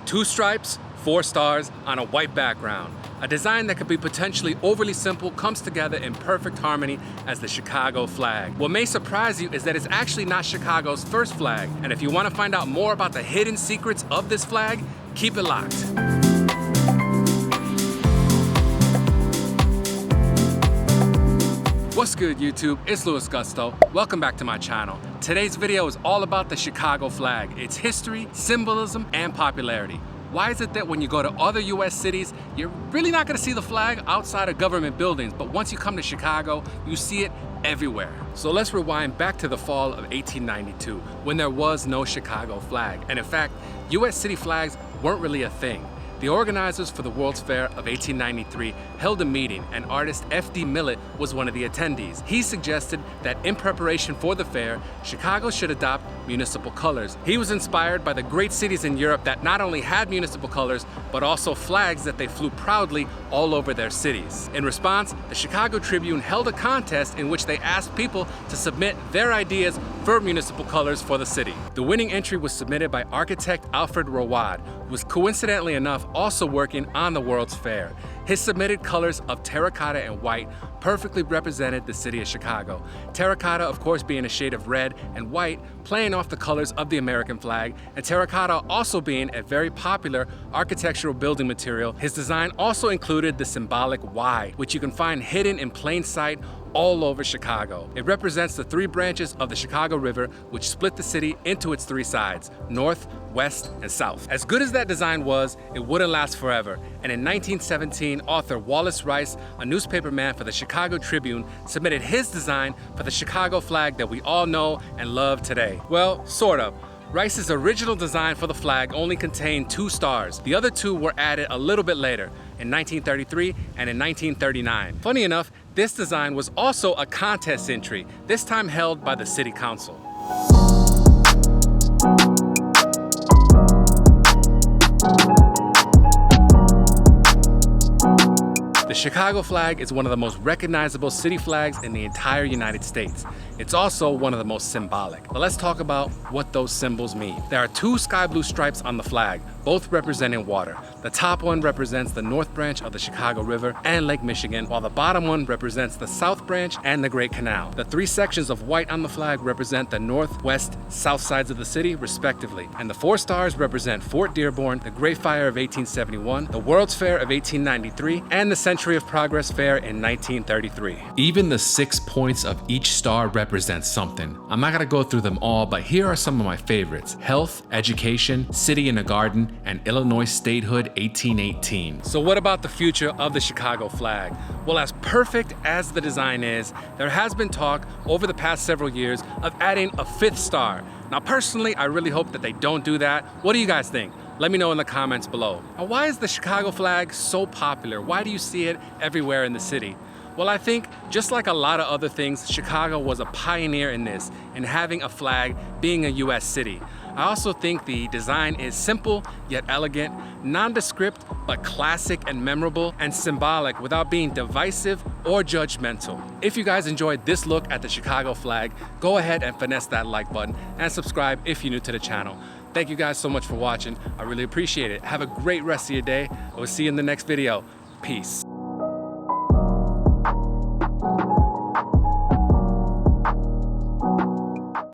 2 stripes, 4 stars on a white background. A design that could be potentially overly simple comes together in perfect harmony as the Chicago flag. What may surprise you is that it's actually not Chicago's first flag. And if you want to find out more about the hidden secrets of this flag, keep it locked. What's good, YouTube? It's Louis Gusto. Welcome back to my channel. Today's video is all about the Chicago flag, its history, symbolism, and popularity. Why is it that when you go to other US cities, you're really not gonna see the flag outside of government buildings, but once you come to Chicago, you see it everywhere? So let's rewind back to the fall of 1892, when there was no Chicago flag. And in fact, US city flags weren't really a thing. The organizers for the World's Fair of 1893 held a meeting, and artist F.D. Millet was one of the attendees. He suggested that in preparation for the fair, Chicago should adopt municipal colors. He was inspired by the great cities in Europe that not only had municipal colors, but also flags that they flew proudly all over their cities. In response, the Chicago Tribune held a contest in which they asked people to submit their ideas for municipal colors for the city. The winning entry was submitted by architect Alfred Roewad, who was coincidentally enough also working on the World's Fair. His submitted colors of terra cotta and white perfectly represented the city of Chicago. Terra cotta, of course, being a shade of red, and white playing off the colors of the American flag, and terra cotta also being a very popular architectural building material. His design also included the symbolic Y, which you can find hidden in plain sight all over Chicago. It represents the 3 branches of the Chicago River, which split the city into its 3 sides, north, west, and south. As good as that design was, it wouldn't last forever. And in 1917, author Wallace Rice, a newspaperman for the Chicago Tribune, submitted his design for the Chicago flag that we all know and love today. Well, sort of. Rice's original design for the flag only contained 2 stars. The other 2 were added a little bit later, in 1933 and in 1939. Funny enough, this design was also a contest entry, this time held by the City Council. The Chicago flag is one of the most recognizable city flags in the entire United States. It's also one of the most symbolic. But let's talk about what those symbols mean. There are 2 sky blue stripes on the flag, both representing water. The top one represents the North Branch of the Chicago River and Lake Michigan, while the bottom one represents the South Branch and the Great Canal. The 3 sections of white on the flag represent the north, west, south sides of the city, respectively. And the 4 stars represent Fort Dearborn, the Great Fire of 1871, the World's Fair of 1893, and the Century of Progress Fair in 1933. Even the 6 points of each star represents something. I'm not gonna go through them all, but here are some of my favorites: health, education, city in a garden, and Illinois statehood 1818. So what about the future of the Chicago flag? Well, as perfect as the design is, there has been talk over the past several years of adding a 5th star. Now personally, I really hope that they don't do that. What do you guys think? Let me know in the comments below. Now, why is the Chicago flag so popular? Why do you see it everywhere in the city? Well, I think just like a lot of other things, Chicago was a pioneer in this, in having a flag being a US city. I also think the design is simple yet elegant, nondescript but classic and memorable, and symbolic without being divisive or judgmental. If you guys enjoyed this look at the Chicago flag, go ahead and finesse that like button and subscribe if you're new to the channel. Thank you guys so much for watching. I really appreciate it. Have a great rest of your day. I will see you in the next video. Peace.